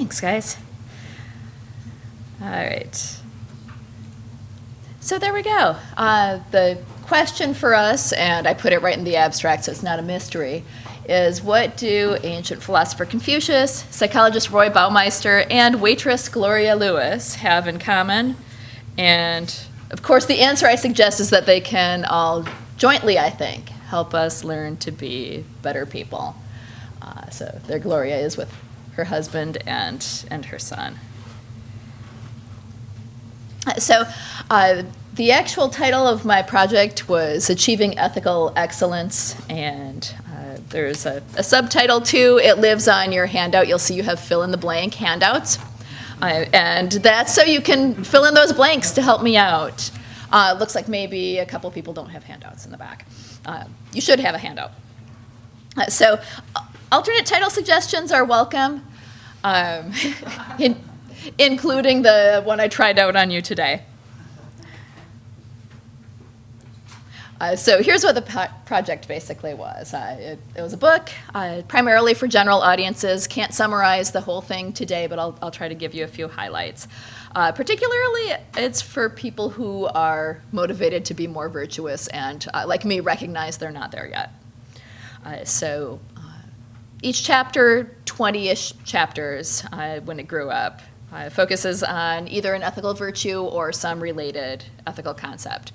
Thanks, guys. All right. So there we go. The question for us, and I put it right in the abstract so it's not a mystery, is what do ancient philosopher Confucius, psychologist Roy Baumeister, and waitress Gloria Lewis have in common? And of course, the answer I suggest is that they can all jointly, I think, help us learn to be better people. So there Gloria is with her husband and her son. So the actual title of my project was Achieving Ethical Excellence, and there's a subtitle too. It lives on your handout. You'll see you have fill-in-the-blank handouts, and that's so you can fill in those blanks to help me out. Looks like maybe a couple people don't have handouts in the back. You should have a handout. So alternate title suggestions are welcome, including the one I tried out on you today. So here's what the project basically was. It was a book, primarily for general audiences. Can't summarize the whole thing today, but I'll try to give you a few highlights. Particularly, it's for people who are motivated to be more virtuous and, like me, recognize they're not there yet. So each chapter, 20-ish chapters when it grew up, focuses on either an ethical virtue or some related ethical concept.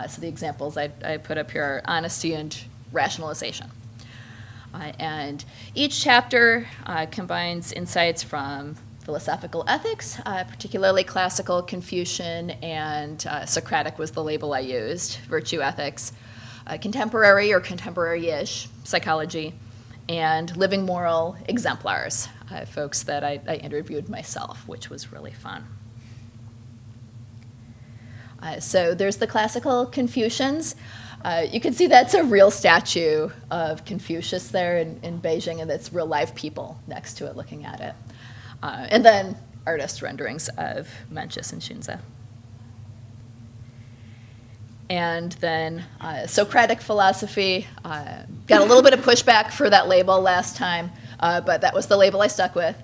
So the examples I put up here are honesty and rationalization. And each chapter combines insights from philosophical ethics, particularly classical Confucian and Socratic was the label I used, virtue ethics, contemporary or contemporary-ish psychology, and living moral exemplars, folks that I interviewed myself, which was really fun. So there's the classical Confucians. You can see that's a real statue of Confucius there in Beijing, and that's real live people next to it looking at it. And then artist renderings of Mencius and Xunzi. And then Socratic philosophy, got a little bit of pushback for that label last time, but that was the label I stuck with.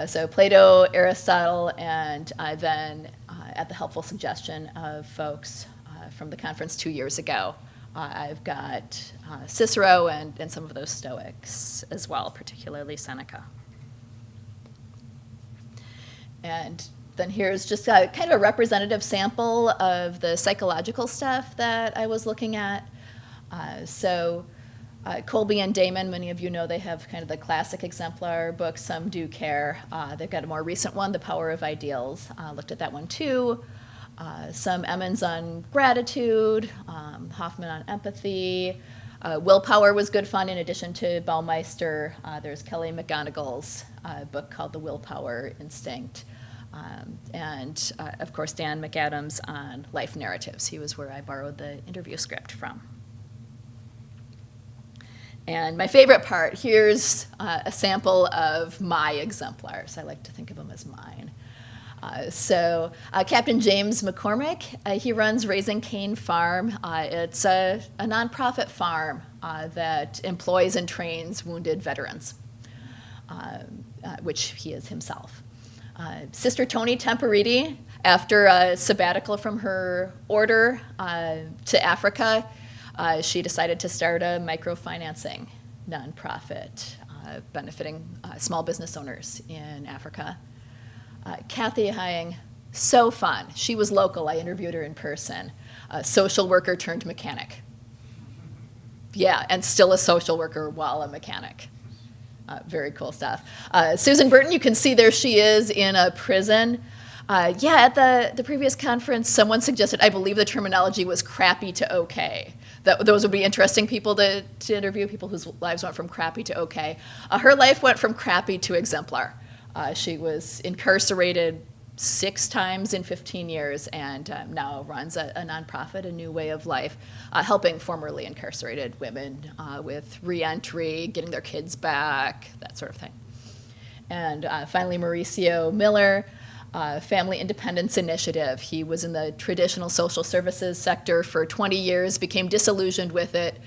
So Plato, Aristotle, and then at the helpful suggestion of folks from the conference 2 years ago, I've got Cicero and some of those Stoics as well, particularly Seneca. And then here's just kind of a representative sample of the psychological stuff that I was looking at. So Colby and Damon, many of you know they have kind of the classic exemplar book, Some Do Care. They've got a more recent one, The Power of Ideals. Looked at that one too. Some Emmons on gratitude, Hoffman on empathy. Willpower was good fun in addition to Baumeister. There's Kelly McGonigal's book called The Willpower Instinct. And of course, Dan McAdams on life narratives. He was where I borrowed the interview script from. And my favorite part, here's a sample of my exemplars. I like to think of them as mine. So Captain James McCormick, he runs Raising Cane Farm. It's a nonprofit farm that employs and trains wounded veterans, which he is himself. Sister Toni Temperiti, after a sabbatical from her order to Africa, she decided to start a microfinancing nonprofit benefiting small business owners in Africa. Kathy Hying, so fun. She was local. I interviewed her in person. Social worker turned mechanic. Yeah, and still a social worker while a mechanic. Very cool stuff. Susan Burton, you can see there she is in a prison. At the previous conference, someone suggested, I believe the terminology was crappy to okay. Those would be interesting people to interview, people whose lives went from crappy to okay. Her life went from crappy to exemplar. She was incarcerated 6 times in 15 years and now runs a nonprofit, A New Way of Life, helping formerly incarcerated women with reentry, getting their kids back, that sort of thing. And finally, Mauricio Miller, Family Independence Initiative. He was in the traditional social services sector for 20 years, became disillusioned with it,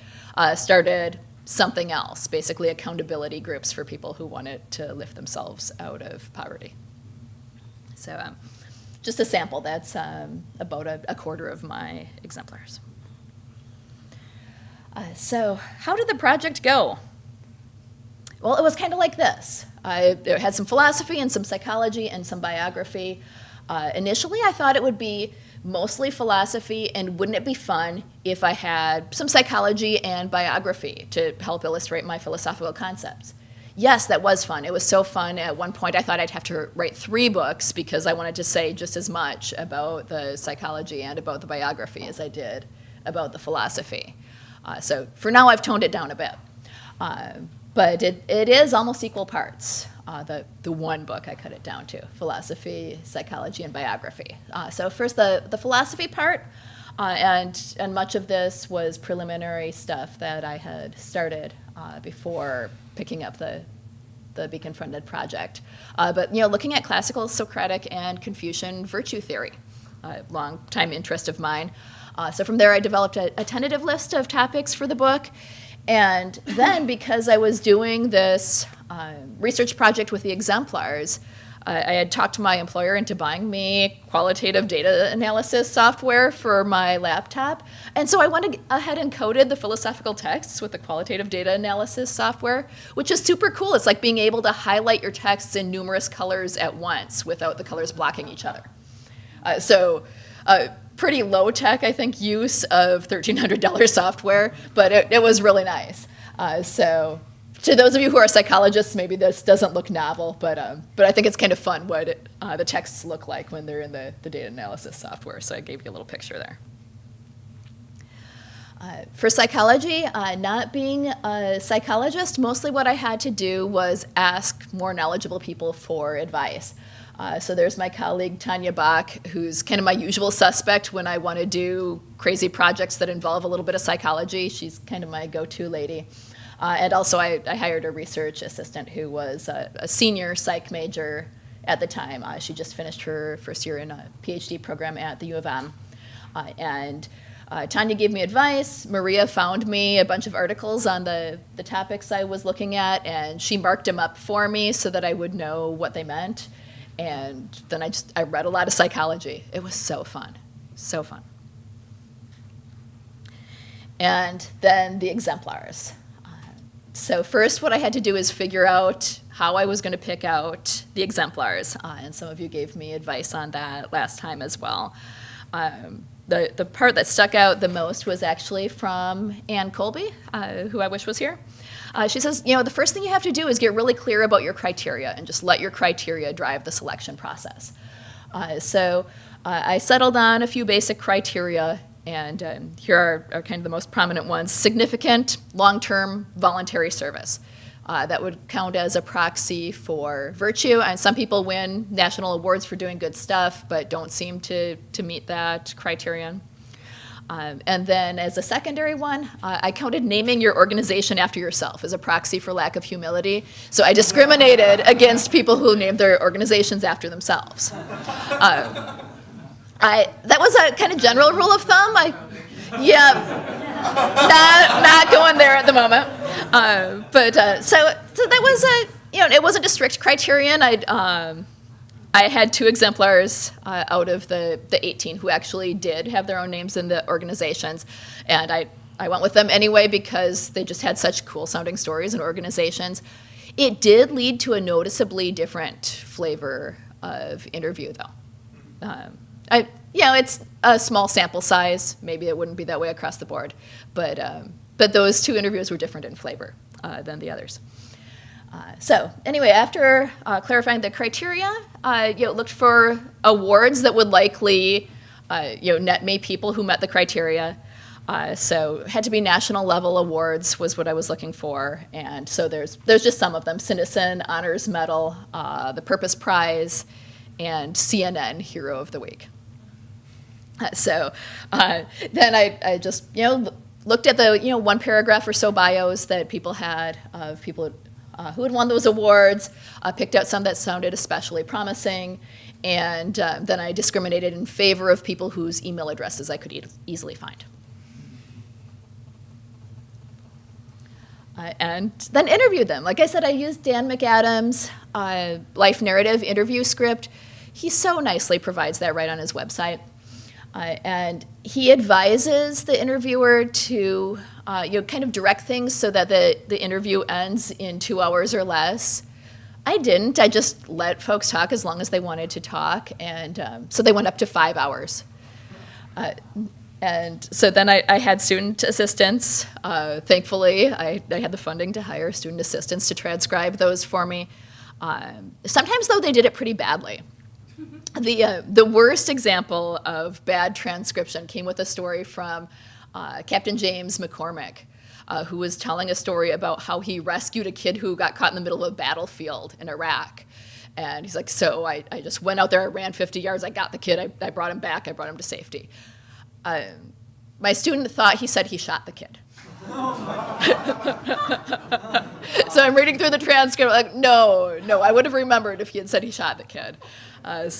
started something else, basically accountability groups for people who wanted to lift themselves out of poverty. So just a sample, that's about a quarter of my exemplars. So how did the project go? Well, it was kind of like this. It had some philosophy and some psychology and some biography. Initially, I thought it would be mostly philosophy, and wouldn't it be fun if I had some psychology and biography to help illustrate my philosophical concepts? Yes, that was fun. It was so fun. At one point, I thought I'd have to write 3 books because I wanted to say just as much about the psychology and about the biography as I did about the philosophy. So for now, I've toned it down a bit. But it is almost equal parts. The one book I cut it down to, philosophy, psychology, and biography. So first the philosophy part, and much of this was preliminary stuff that I had started before picking up the Be Confronted project. But looking at classical Socratic and Confucian virtue theory, a long-time interest of mine. So from there I developed a tentative list of topics for the book. And then, because I was doing this research project with the exemplars, I had talked my employer into buying me qualitative data analysis software for my laptop. And so I went ahead and coded the philosophical texts with the qualitative data analysis software, which is super cool. It's like being able to highlight your texts in numerous colors at once without the colors blocking each other. Pretty low-tech, I think, use of $1,300 software, but it was really nice. So to those of you who are psychologists, maybe this doesn't look novel, but I think it's kind of fun what the texts look like when they're in the data analysis software, so I gave you a little picture there. For psychology, not being a psychologist, mostly what I had to do was ask more knowledgeable people for advice. So there's my colleague, Tanya Bach, who's kind of my usual suspect when I want to do crazy projects that involve a little bit of psychology. She's kind of my go-to lady. And also I hired a research assistant who was a senior psych major at the time. She just finished her first year in a PhD program at the U of M. Tanya gave me advice. Maria found me a bunch of articles on the topics I was looking at, and she marked them up for me so that I would know what they meant. And then I read a lot of psychology. It was so fun, so fun. And then the exemplars. So first what I had to do is figure out how I was going to pick out the exemplars. And some of you gave me advice on that last time as well. The part that stuck out the most was actually from Ann Colby, who I wish was here. She says, the first thing you have to do is get really clear about your criteria and just let your criteria drive the selection process. So I settled on a few basic criteria, and here are kind of the most prominent ones. Significant, long-term, voluntary service. That would count as a proxy for virtue, and some people win national awards for doing good stuff, but don't seem to meet that criterion. And then as a secondary one, I counted naming your organization after yourself as a proxy for lack of humility. So I discriminated against people who named their organizations after themselves. That was a kind of general rule of thumb. Not going there at the moment. So that was it wasn't a strict criterion. I had 2 exemplars out of the 18 who actually did have their own names in the organizations, and I went with them anyway because they just had such cool sounding stories and organizations. It did lead to a noticeably different flavor of interview, though. It's a small sample size. Maybe it wouldn't be that way across the board, but those 2 interviews were different in flavor than the others. So anyway, after clarifying the criteria, looked for awards that would likely net me people who met the criteria. So had to be national level awards was what I was looking for, and so there's just some of them: Citizen Honors Medal, the Purpose Prize, and CNN Hero of the Week. So then I just looked at the one paragraph or so bios that people had of people who had won those awards, picked out some that sounded especially promising, and then I discriminated in favor of people whose email addresses I could easily find. and then interviewed them. Like I said, I used Dan McAdams' life narrative interview script. He so nicely provides that right on his website. And he advises the interviewer to kind of direct things so that the interview ends in 2 hours or less. I didn't. I just let folks talk as long as they wanted to talk, and so they went up to 5 hours. And so then I had student assistants. Thankfully, I had the funding to hire student assistants to transcribe those for me. Sometimes, though, they did it pretty badly. The worst example of bad transcription came with a story from Captain James McCormick, who was telling a story about how he rescued a kid who got caught in the middle of a battlefield in Iraq. And he's like, so I just went out there, I ran 50 yards, I got the kid, I brought him back, I brought him to safety. My student thought he said he shot the kid. So I'm reading through the transcript, like, no, I would have remembered if he had said he shot the kid. There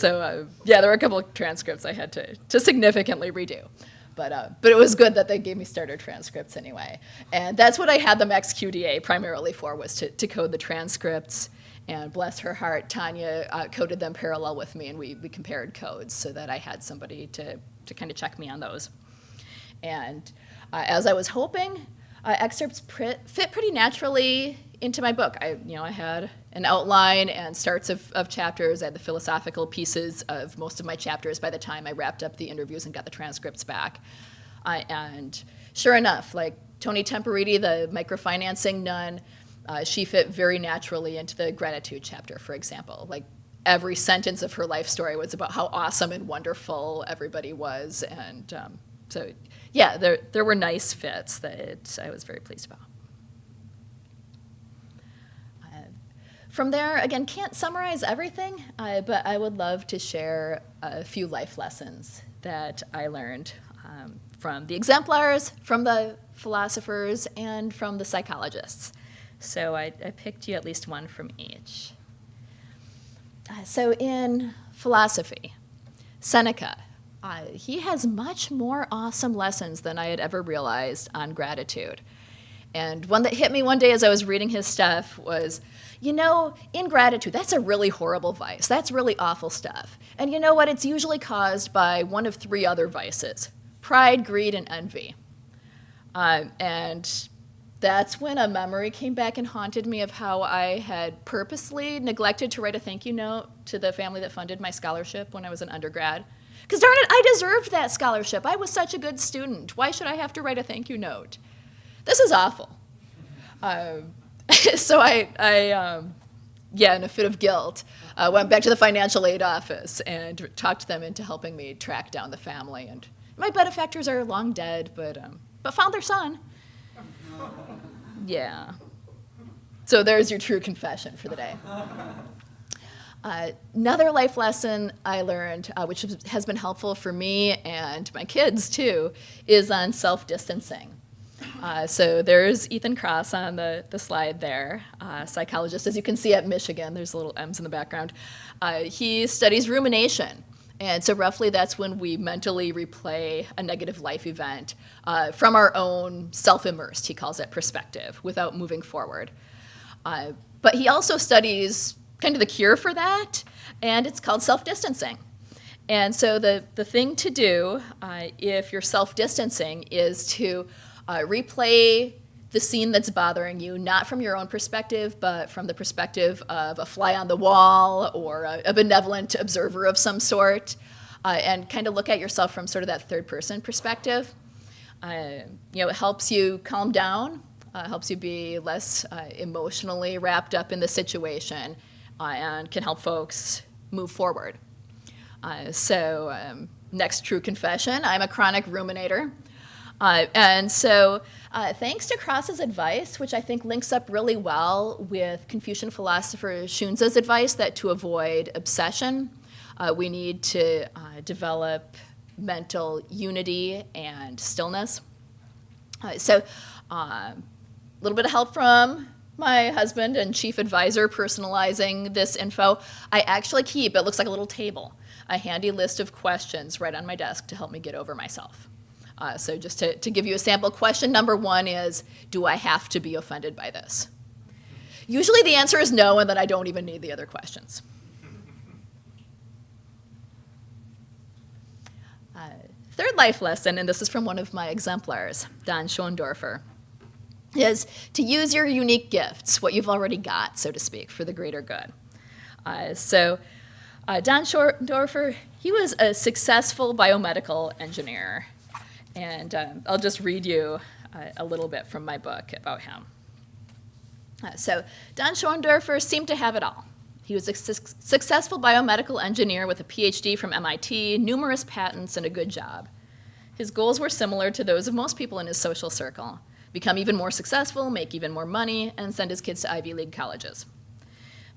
were a couple of transcripts I had to significantly redo. But it was good that they gave me starter transcripts anyway. And that's what I had them XQDA primarily for, was to code the transcripts. And bless her heart, Tanya coded them parallel with me, and we compared codes so that I had somebody to kind of check me on those. And as I was hoping, excerpts fit pretty naturally into my book. I had an outline and starts of chapters. I had the philosophical pieces of most of my chapters by the time I wrapped up the interviews and got the transcripts back. And sure enough, like Tony Temperiti, the microfinancing nun, she fit very naturally into the gratitude chapter, for example. Like every sentence of her life story was about how awesome and wonderful everybody was. And there were nice fits that I was very pleased about. From there, again, can't summarize everything, but I would love to share a few life lessons that I learned from the exemplars, from the philosophers, and from the psychologists. So I picked you at least one from each. So in philosophy, Seneca, he has much more awesome lessons than I had ever realized on gratitude. And one that hit me one day as I was reading his stuff was, ingratitude, that's a really horrible vice. That's really awful stuff. And you know what? It's usually caused by one of 3 other vices: pride, greed, and envy. And that's when a memory came back and haunted me of how I had purposely neglected to write a thank you note to the family that funded my scholarship when I was an undergrad. Because darn it, I deserved that scholarship. I was such a good student. Why should I have to write a thank you note? This is awful. So I in a fit of guilt, went back to the financial aid office and talked them into helping me track down the family. And my benefactors are long dead, but found their son. Yeah. So there's your true confession for the day. Another life lesson I learned, which has been helpful for me and my kids too, is on self-distancing. So there's Ethan Cross on the slide there, psychologist, as you can see at Michigan. There's little M's in the background. He studies rumination. And so roughly that's when we mentally replay a negative life event from our own self-immersed, he calls it, perspective, without moving forward. But he also studies kind of the cure for that, and it's called self-distancing. And so the thing to do if you're self-distancing is to replay the scene that's bothering you, not from your own perspective, but from the perspective of a fly on the wall or a benevolent observer of some sort, and kind of look at yourself from sort of that third-person perspective. It helps you calm down, helps you be less emotionally wrapped up in the situation, and can help folks move forward. Next true confession, I'm a chronic ruminator. And so thanks to Cross's advice, which I think links up really well with Confucian philosopher Xunzi's advice that to avoid obsession, we need to develop mental unity and stillness. A little bit of help from my husband and chief advisor personalizing this info. I actually keep, it looks like a little table, a handy list of questions right on my desk to help me get over myself. So just to give you a sample, question number 1 is, do I have to be offended by this? Usually the answer is no, and then I don't even need the other questions. Third life lesson, and this is from one of my exemplars, Don Schoendorfer, is to use your unique gifts, what you've already got, so to speak, for the greater good. Don Schoendorfer, he was a successful biomedical engineer. And I'll just read you a little bit from my book about him. Don Schoendorfer seemed to have it all. He was a successful biomedical engineer with a PhD from MIT, numerous patents, and a good job. His goals were similar to those of most people in his social circle: become even more successful, make even more money, and send his kids to Ivy League colleges.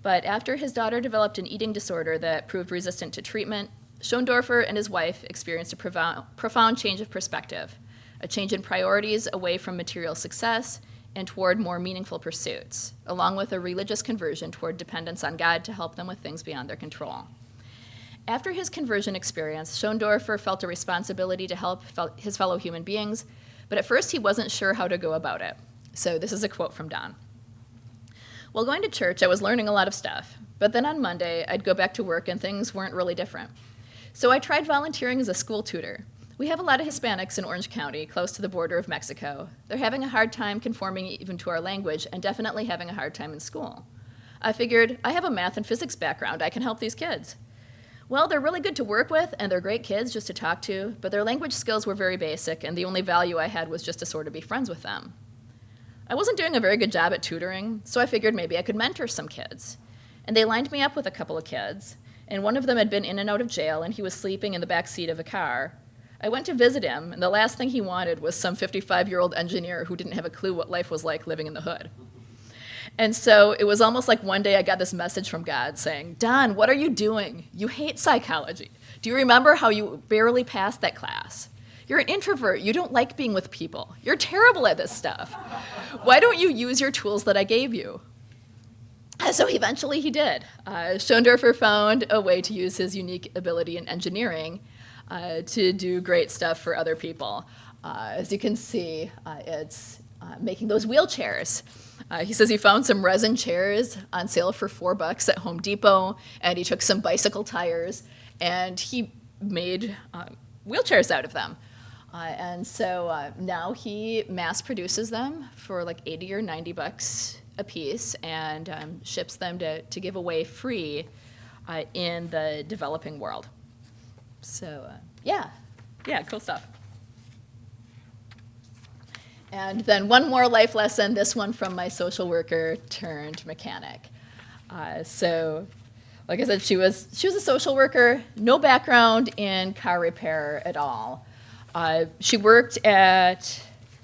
But after his daughter developed an eating disorder that proved resistant to treatment, Schoendorfer and his wife experienced a profound change of perspective, a change in priorities away from material success and toward more meaningful pursuits, along with a religious conversion toward dependence on God to help them with things beyond their control. After his conversion experience, Schoendorfer felt a responsibility to help his fellow human beings, but at first he wasn't sure how to go about it. So this is a quote from Don. While going to church, I was learning a lot of stuff, but then on Monday, I'd go back to work and things weren't really different. So I tried volunteering as a school tutor. We have a lot of Hispanics in Orange County, close to the border of Mexico. They're having a hard time conforming even to our language and definitely having a hard time in school. I figured, I have a math and physics background, I can help these kids. Well, they're really good to work with and they're great kids just to talk to, but their language skills were very basic and the only value I had was just to sort of be friends with them. I wasn't doing a very good job at tutoring, so I figured maybe I could mentor some kids. And they lined me up with a couple of kids, and one of them had been in and out of jail and he was sleeping in the back seat of a car. I went to visit him, and the last thing he wanted was some 55-year-old engineer who didn't have a clue what life was like living in the hood. And so it was almost like one day I got this message from God saying, Don, what are you doing? You hate psychology. Do you remember how you barely passed that class? You're an introvert. You don't like being with people. You're terrible at this stuff. Why don't you use your tools that I gave you? So eventually he did. Schoendorfer found a way to use his unique ability in engineering to do great stuff for other people. As you can see, it's making those wheelchairs. He says he found some resin chairs on sale for $4 at Home Depot, and he took some bicycle tires, and he made wheelchairs out of them. And so now he mass produces them for like $80 or $90 a piece and ships them to give away free in the developing world. So yeah, cool stuff. And then one more life lesson, this one from my social worker turned mechanic. So like I said, she was a social worker, no background in car repair at all. She worked at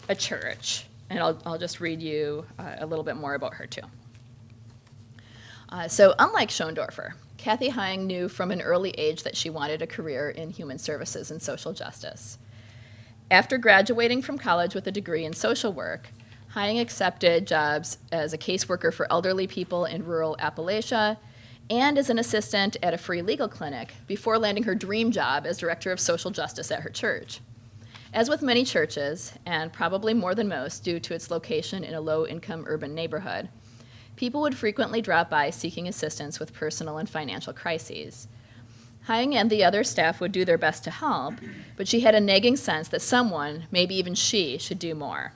a church, and I'll just read you a little bit more about her too. So unlike Schoendorfer, Kathy Heying knew from an early age that she wanted a career in human services and social justice. After graduating from college with a degree in social work, Heying accepted jobs as a caseworker for elderly people in rural Appalachia and as an assistant at a free legal clinic before landing her dream job as director of social justice at her church. As with many churches, and probably more than most due to its location in a low-income urban neighborhood, people would frequently drop by seeking assistance with personal and financial crises. Heying and the other staff would do their best to help, but she had a nagging sense that someone, maybe even she, should do more.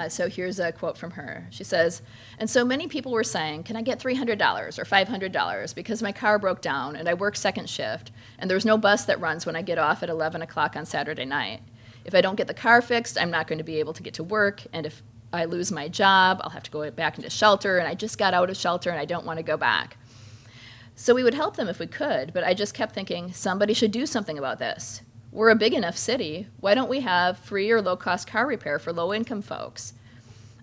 So here's a quote from her. She says, and so many people were saying, can I get $300 or $500 because my car broke down and I work second shift and there's no bus that runs when I get off at 11 o'clock on Saturday night. If I don't get the car fixed, I'm not going to be able to get to work, and if I lose my job, I'll have to go back into shelter, and I just got out of shelter and I don't want to go back. So we would help them if we could, but I just kept thinking, somebody should do something about this. We're a big enough city. Why don't we have free or low-cost car repair for low-income folks?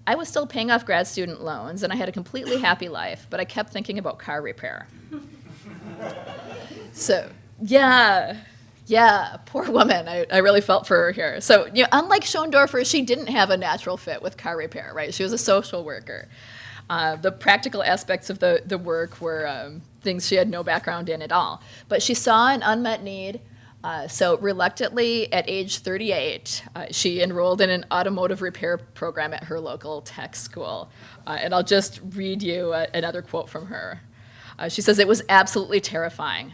I was still paying off grad student loans, and I had a completely happy life, but I kept thinking about car repair. So, yeah, poor woman. I really felt for her here. So, unlike Schoendorfer, she didn't have a natural fit with car repair, right? She was a social worker. The practical aspects of the work were things she had no background in at all. But she saw an unmet need. So reluctantly, at age 38, she enrolled in an automotive repair program at her local tech school. And I'll just read you another quote from her. She says, "It was absolutely terrifying.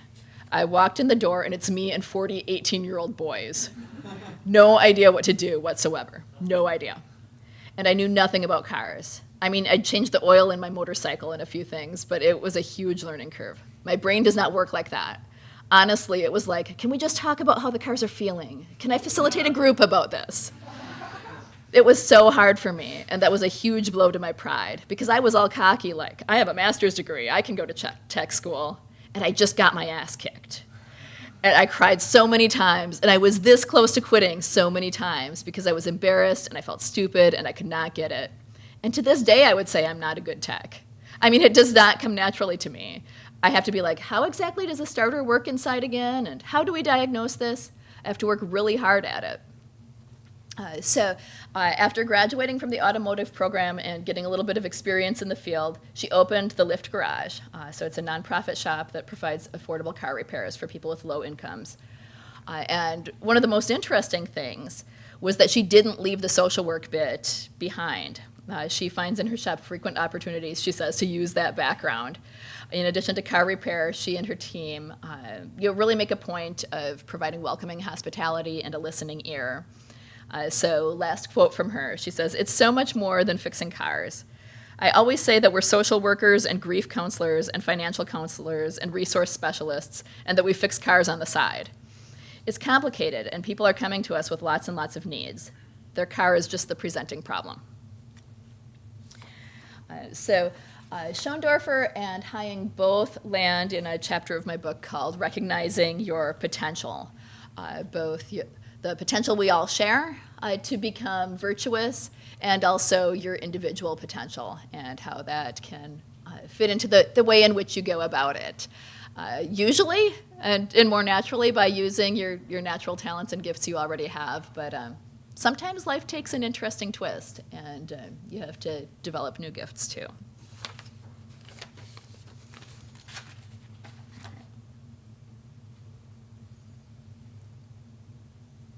I walked in the door, and it's me and 40 18-year-old boys. No idea what to do whatsoever. No idea. And I knew nothing about cars. I mean, I'd changed the oil in my motorcycle and a few things, but it was a huge learning curve. My brain does not work like that. Honestly, it was like, can we just talk about how the cars are feeling? Can I facilitate a group about this?" It was so hard for me, and that was a huge blow to my pride, because I was all cocky, like, I have a master's degree, I can go to tech school, and I just got my ass kicked. And I cried so many times, and I was this close to quitting so many times, because I was embarrassed, and I felt stupid, and I could not get it. And to this day, I would say I'm not a good tech. I mean, it does not come naturally to me. I have to be like, how exactly does a starter work inside again? And how do we diagnose this? I have to work really hard at it. After graduating from the automotive program and getting a little bit of experience in the field, she opened the Lift Garage. So it's a nonprofit shop that provides affordable car repairs for people with low incomes. And one of the most interesting things was that she didn't leave the social work bit behind. She finds in her shop frequent opportunities, she says, to use that background. In addition to car repair, she and her team really make a point of providing welcoming hospitality and a listening ear. So last quote from her, she says, "It's so much more than fixing cars. I always say that we're social workers and grief counselors and financial counselors and resource specialists, and that we fix cars on the side. It's complicated, and people are coming to us with lots and lots of needs. Their car is just the presenting problem." Schoendorfer and Hying both land in a chapter of my book called Recognizing Your Potential. The potential we all share to become virtuous, and also your individual potential and how that can fit into the way in which you go about it. Usually, and more naturally, by using your natural talents and gifts you already have, but sometimes life takes an interesting twist, and you have to develop new gifts too.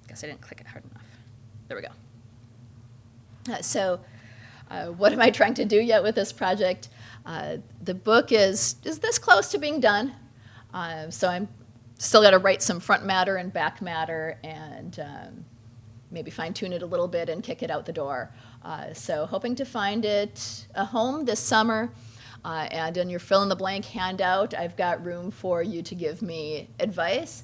Guess I didn't click it hard enough. There we go. What am I trying to do yet with this project? The book is this close to being done. So I'm still got to write some front matter and back matter, and maybe fine tune it a little bit and kick it out the door. So hoping to find it a home this summer. And in your fill in the blank handout, I've got room for you to give me advice.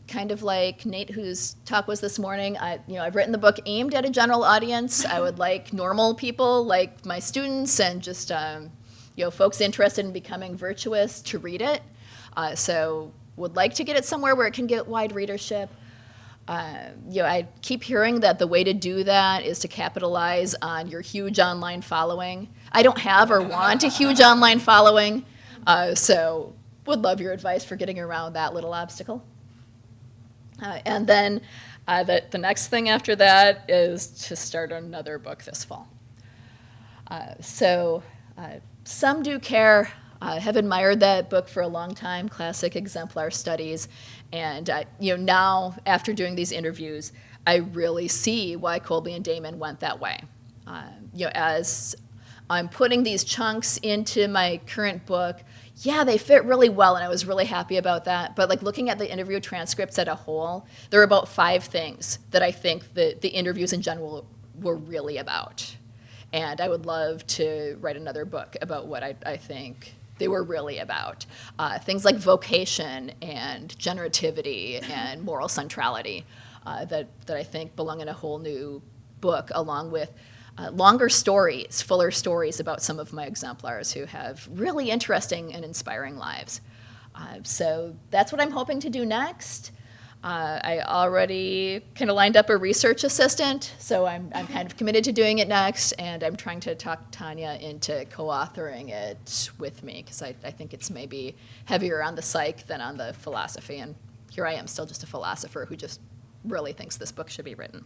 Kind of like Nate, whose talk was this morning, I've written the book aimed at a general audience. I would like normal people, like my students, and just folks interested in becoming virtuous to read it. So would like to get it somewhere where it can get wide readership. I keep hearing that the way to do that is to capitalize on your huge online following. I don't have or want a huge online following, so would love your advice for getting around that little obstacle. And then the next thing after that is to start another book this fall. Some Do Care. Have admired that book for a long time, Classic Exemplar Studies. And now, after doing these interviews, I really see why Colby and Damon went that way. As I'm putting these chunks into my current book, they fit really well, and I was really happy about that. But looking at the interview transcripts as a whole, there are about 5 things that I think that the interviews in general were really about. And I would love to write another book about what I think they were really about. Things like vocation and generativity and moral centrality that I think belong in a whole new book, along with longer stories, fuller stories about some of my exemplars who have really interesting and inspiring lives. So that's what I'm hoping to do next. I already kind of lined up a research assistant, so I'm kind of committed to doing it next, and I'm trying to talk Tanya into co-authoring it with me, because I think it's maybe heavier on the psych than on the philosophy, and here I am, still just a philosopher who just really thinks this book should be written.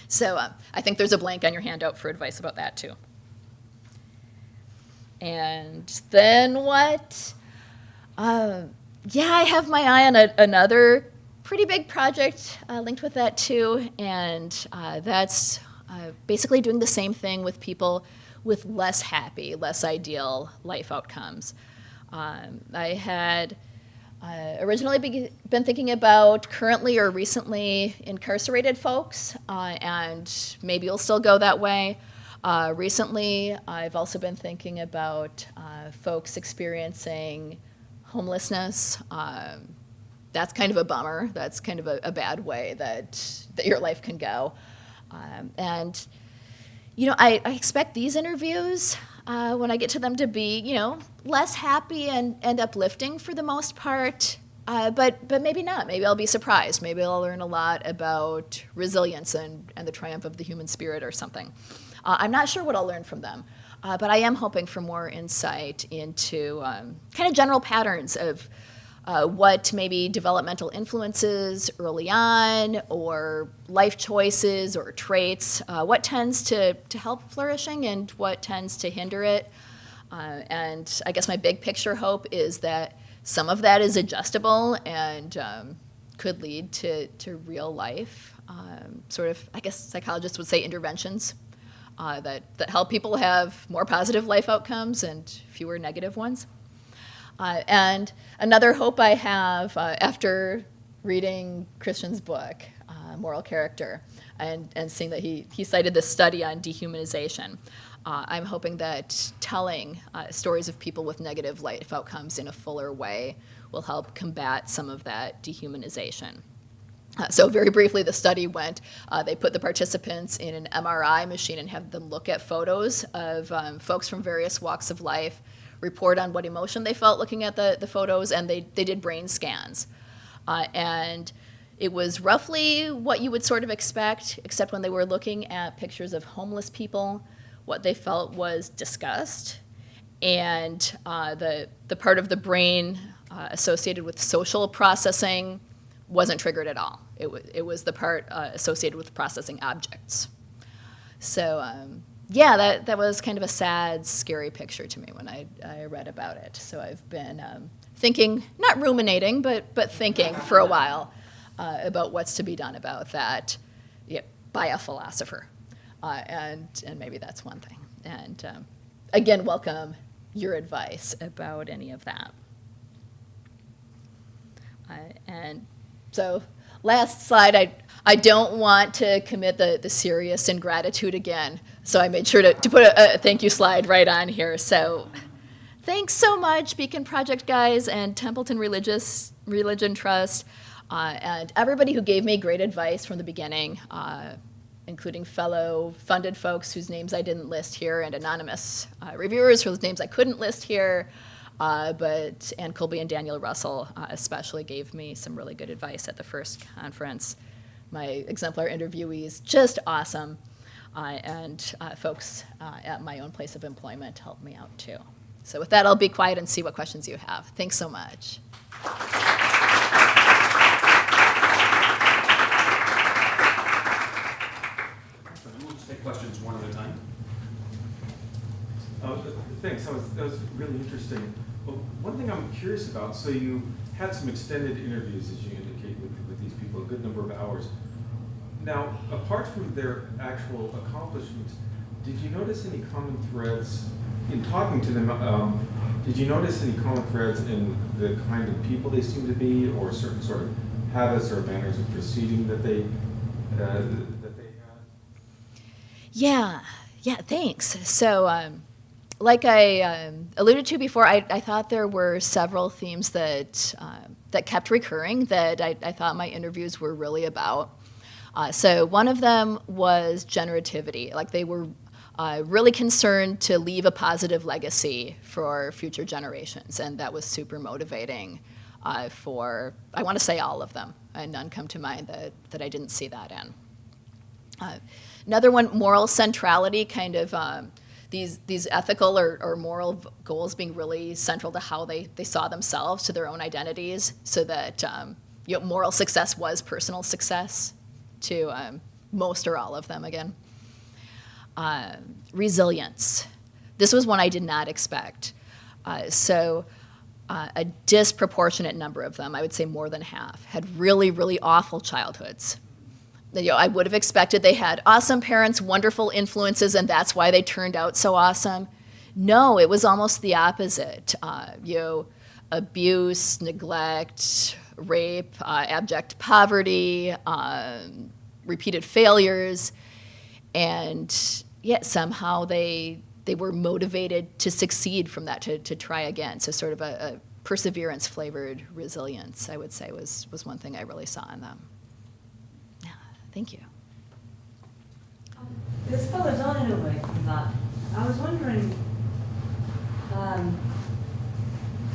So I think there's a blank on your handout for advice about that, too. And then what? Yeah, I have my eye on another pretty big project linked with that too, and that's basically doing the same thing with people with less happy, less ideal life outcomes. I had originally been thinking about currently or recently incarcerated folks, and maybe it'll still go that way. Recently, I've also been thinking about folks experiencing homelessness. That's kind of a bummer. That's kind of a bad way that your life can go. And, I expect these interviews, when I get to them, to be, less happy and uplifting for the most part. But maybe not. Maybe I'll be surprised. Maybe I'll learn a lot about resilience and the triumph of the human spirit or something. I'm not sure what I'll learn from them. But I am hoping for more insight into kind of general patterns of what maybe developmental influences early on, or life choices or traits, what tends to help flourishing and what tends to hinder it. And I guess my big picture hope is that some of that is adjustable and could lead to real life, sort of, I guess psychologists would say, interventions that help people have more positive life outcomes and fewer negative ones. And another hope I have after reading Christian's book, Moral Character, and seeing that he cited this study on dehumanization, I'm hoping that telling stories of people with negative life outcomes in a fuller way will help combat some of that dehumanization. So very briefly, the study went, they put the participants in an MRI machine and had them look at photos of folks from various walks of life, report on what emotion they felt looking at the photos, and they did brain scans. And it was roughly what you would sort of expect, except when they were looking at pictures of homeless people, what they felt was disgust, and the part of the brain associated with social processing wasn't triggered at all. It was the part associated with processing objects. So that was kind of a sad, scary picture to me when I read about it. So I've been thinking, not ruminating, but thinking for a while about what's to be done about that by a philosopher. And maybe that's one thing. And again, welcome your advice about any of that. And so last slide, I don't want to commit the serious ingratitude again, so I made sure to put a thank you slide right on here. So thanks so much, Beacon Project guys and Templeton Religion Trust, and everybody who gave me great advice from the beginning, including fellow funded folks whose names I didn't list here, and anonymous reviewers whose names I couldn't list here. But Ann Colby and Daniel Russell especially gave me some really good advice at the first conference. My exemplar interviewees, just awesome. And folks at my own place of employment helped me out too. So with that, I'll be quiet and see what questions you have. Thanks so much. We'll just take questions one at a time. Thanks, that was really interesting. Well, one thing I'm curious about, so you had some extended interviews, as you indicate, with these people, a good number of hours. Now, apart from their actual accomplishments, did you notice any common threads in talking to them? Did you notice any common threads in the kind of people they seem to be, or certain sort of habits or manners of proceeding that they had? Yeah, thanks. So like I alluded to before, I thought there were several themes that kept recurring that I thought my interviews were really about. So one of them was generativity. Like they were really concerned to leave a positive legacy for future generations, and that was super motivating for, I want to say, all of them, and none come to mind that I didn't see that in. Another one, moral centrality, kind of these ethical or moral goals being really central to how they saw themselves, to their own identities, so that moral success was personal success to most or all of them again. Resilience. This was one I did not expect. So a disproportionate number of them, I would say more than half, had really, really awful childhoods. I would have expected they had awesome parents, wonderful influences, and that's why they turned out so awesome. No, it was almost the opposite. Abuse, neglect, rape, abject poverty, repeated failures, and yet somehow they were motivated to succeed from that, to try again. So sort of a perseverance-flavored resilience, I would say, was one thing I really saw in them. Yeah, thank you. This follows on in a way from that. I was wondering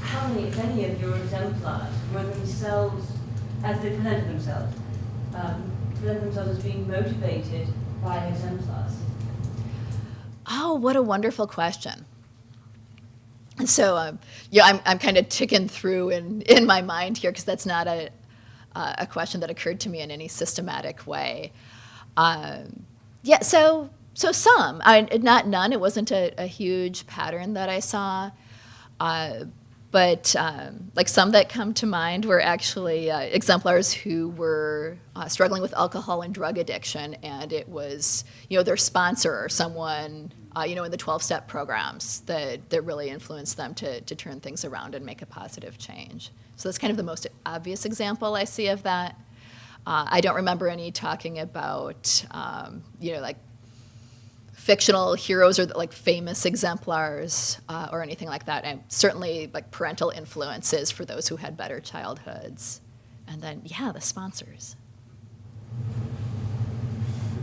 how many, if any, of your exemplars were themselves, as they presented themselves, as being motivated by exemplars? Oh, what a wonderful question. So, I'm kind of ticking through in my mind here because that's not a question that occurred to me in any systematic way. So some, not none. It wasn't a huge pattern that I saw, but like some that come to mind were actually exemplars who were struggling with alcohol and drug addiction, and it was their sponsor or someone in the 12-step programs that really influenced them to turn things around and make a positive change. So that's kind of the most obvious example I see of that. I don't remember any talking about like fictional heroes or like famous exemplars or anything like that, and certainly like parental influences for those who had better childhoods. And then, the sponsors.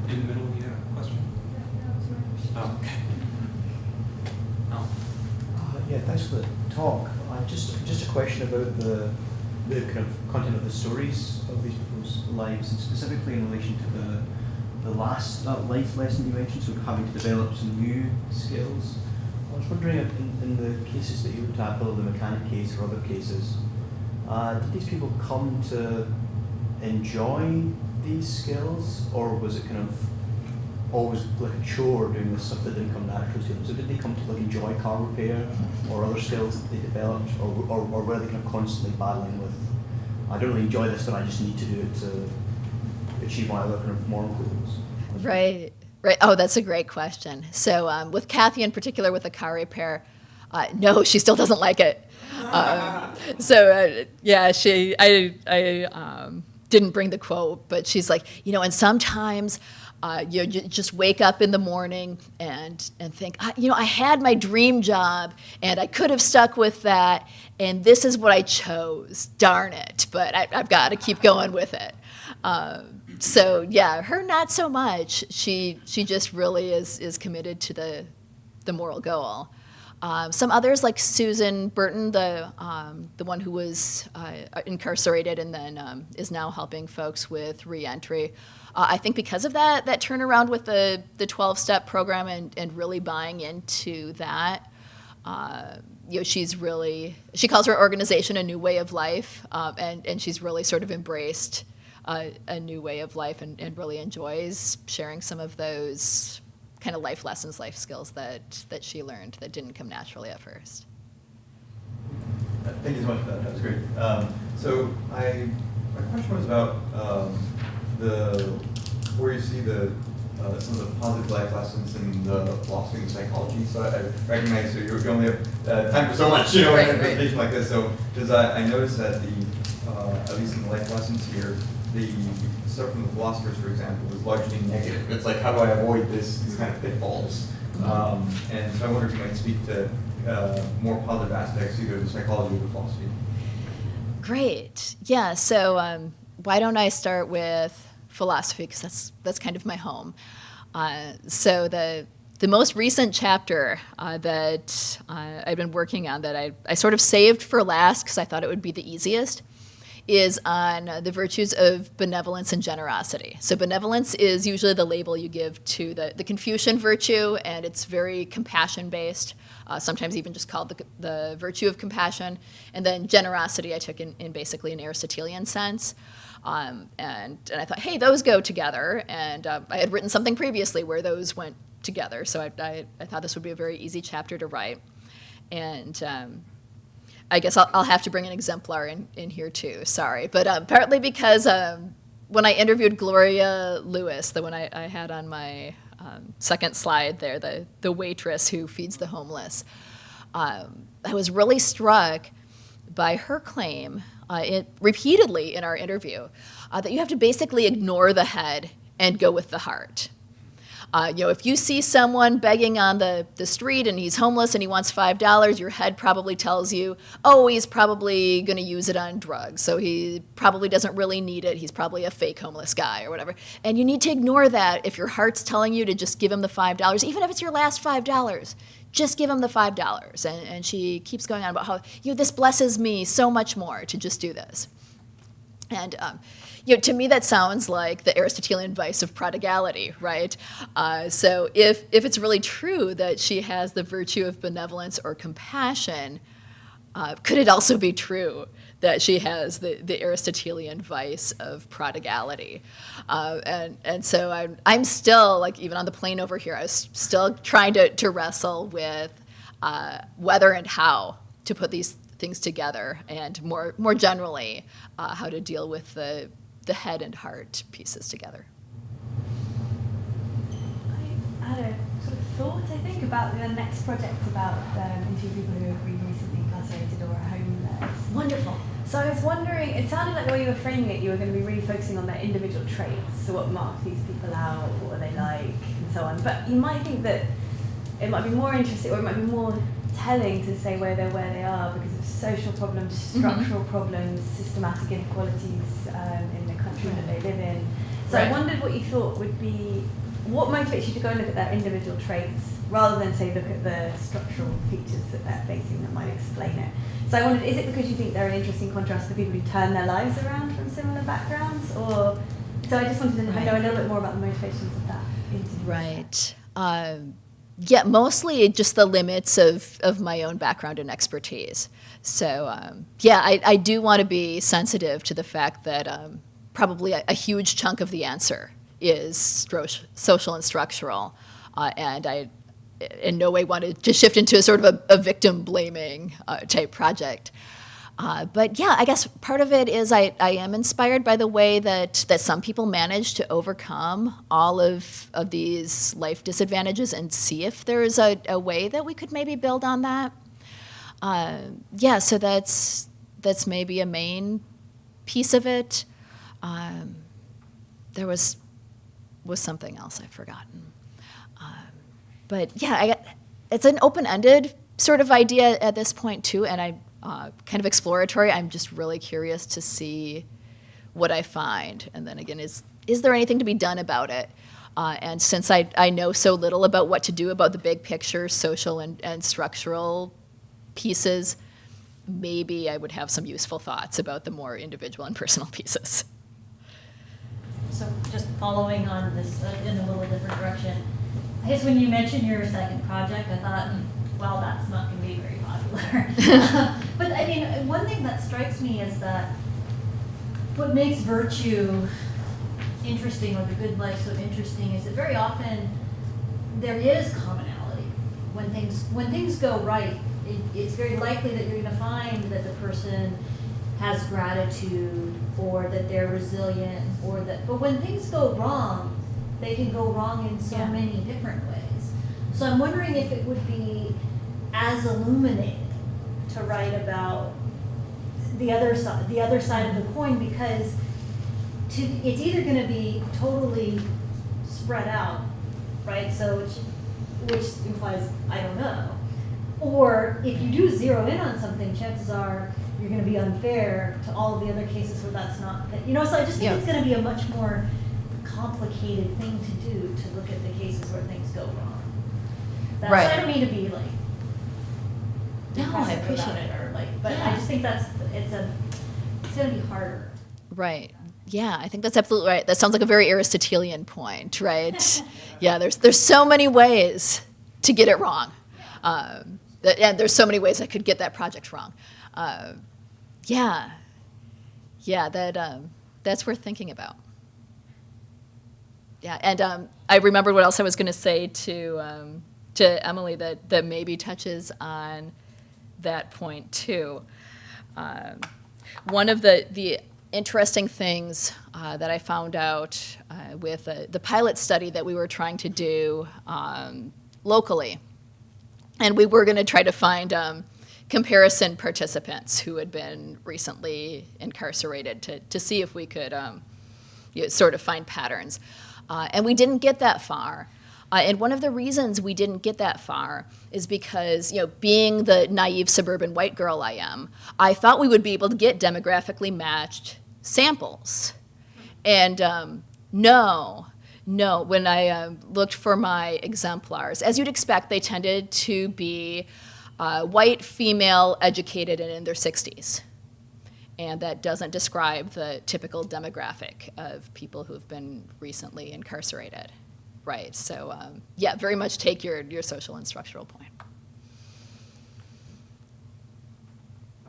In the middle, you had a question? Oh, okay. Oh. Yeah, thanks for the talk. Just a question about the kind of content of the stories of these people's lives, and specifically in relation to the last life lesson you mentioned, so having to develop some new skills. I was wondering, in the cases that you would tackle, the mechanic case or other cases, did these people come to enjoy these skills, or was it kind of always like a chore doing this stuff that didn't come natural to them? So did they come to like enjoy car repair or other skills that they developed, or were they kind of constantly battling with, I don't really enjoy this, but I just need to do it to achieve my other kind of moral goals? Right. Oh, that's a great question. So with Kathy in particular, with the car repair, no, she still doesn't like it. I didn't bring the quote, but she's like, and sometimes you just wake up in the morning and think, I had my dream job and I could have stuck with that, and this is what I chose. Darn it! But I've got to keep going with it. Her not so much. She just really is committed to the moral goal. Some others, like Susan Burton, the one who was incarcerated and then is now helping folks with reentry. I think because of that turnaround with the 12-step program and really buying into that, she calls her organization A New Way of Life, and she's really sort of embraced a new way of life and really enjoys sharing some of those kind of life lessons, life skills that she learned that didn't come naturally at first. Thank you so much for that. That was great. So my question was about where you see some of the positive life lessons in the philosophy and psychology. So I recognize that you only have time for so much, in a presentation like this. So I noticed that at least in the life lessons here, the stuff from the philosophers, for example, was largely negative. It's like, how do I avoid these kind of pitfalls? And so I wonder if you might speak to more positive aspects, either of the psychology or the philosophy. Great. Yeah. So why don't I start with philosophy, because that's kind of my home. So the most recent chapter that I've been working on that I sort of saved for last because I thought it would be the easiest is on the virtues of benevolence and generosity. So benevolence is usually the label you give to the Confucian virtue, and it's very compassion-based, sometimes even just called the virtue of compassion. And then generosity I took in basically an Aristotelian sense. And I thought, hey, those go together. And I had written something previously where those went together, so I thought this would be a very easy chapter to write. And I guess I'll have to bring an exemplar in here too, sorry. But partly because when I interviewed Gloria Lewis, the one I had on my second slide there, the waitress who feeds the homeless, I was really struck by her claim repeatedly in our interview that you have to basically ignore the head and go with the heart. If you see someone begging on the street and he's homeless and he wants $5, your head probably tells you, oh, he's probably going to use it on drugs, so he probably doesn't really need it. He's probably a fake homeless guy or whatever. And you need to ignore that if your heart's telling you to just give him the $5, even if it's your last $5. Just give him the $5. And she keeps going on about how, this blesses me so much more to just do this. And to me, that sounds like the Aristotelian vice of prodigality, right? So if it's really true that she has the virtue of benevolence or compassion, could it also be true that she has the Aristotelian vice of prodigality? And so I'm still, like, even on the plane over here, I was still trying to wrestle with whether and how to put these things together, and more generally, how to deal with the head and heart pieces together. I had a sort of thought, I think, about the next project about interviewing people who have been recently incarcerated or are homeless. Wonderful. So I was wondering, it sounded like the way you were framing it, you were going to be really focusing on their individual traits, so what marks these people out, what are they like, and so on. But you might think that it might be more interesting, or it might be more telling to say where they are because of social problems, structural problems, systematic inequalities in the country that they live in. So Right. I wondered what you thought would be, what motivates you to go and look at their individual traits rather than say look at the structural features that they're facing that might explain it. So I wondered, is it because you think they're an interesting contrast to people who turn their lives around from similar backgrounds, or so I just wanted to know a little bit more about the motivations of that interview. Right. Yeah, mostly just the limits of my own background and expertise. So, I do want to be sensitive to the fact that probably a huge chunk of the answer is social and structural. And I in no way wanted to shift into a sort of a victim-blaming type project. But yeah, I guess part of it is I am inspired by the way that some people manage to overcome all of these life disadvantages and see if there's a way that we could maybe build on that. So that's maybe a main piece of it. There was something else I've forgotten. But yeah, it's an open-ended sort of idea at this point too, and I kind of exploratory. I'm just really curious to see what I find. And then again, is there anything to be done about it? And since I know so little about what to do about the big picture, social and structural pieces, maybe I would have some useful thoughts about the more individual and personal pieces. So just following on this in a little different direction, I guess when you mentioned your second project, I thought, well, that's not going to be very popular. But I mean, one thing that strikes me is that what makes virtue interesting, or the good life so interesting, is that very often there is commonality. When things go right, it's very likely that you're going to find that the person has gratitude, or that they're resilient, but when things go wrong, they can go wrong in so many different ways. So I'm wondering if it would be as illuminating to write about the other side of the coin, because it's either going to be totally spread out, right? So which implies I don't know, or if you do zero in on something, chances are you're going to be unfair to all of the other cases where that's not. So I just think it's going to be a much more complicated thing to do, to look at the cases where things go wrong. Right. I don't mean to be like No, I depressive appreciate about it. it, or but Yeah. I just think it's going to be harder. Right. Yeah, I think that's absolutely right. That sounds like a very Aristotelian point, right? Yeah, there's so many ways to get it wrong. And there's so many ways I could get that project wrong. That's worth thinking about. Yeah, and I remembered what else I was going to say to Emily that maybe touches on that point too. One of the interesting things that I found out with the pilot study that we were trying to do locally, and we were going to try to find comparison participants who had been recently incarcerated to see if we could sort of find patterns. And we didn't get that far. And one of the reasons we didn't get that far is because, being the naive suburban white girl I am, I thought we would be able to get demographically matched samples. And no, when I looked for my exemplars, as you'd expect, they tended to be white, female, educated, and in their 60s. And that doesn't describe the typical demographic of people who've been recently incarcerated. Right, so yeah, very much take your social and structural point.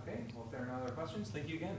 Okay, well, if there are no other questions, thank you again.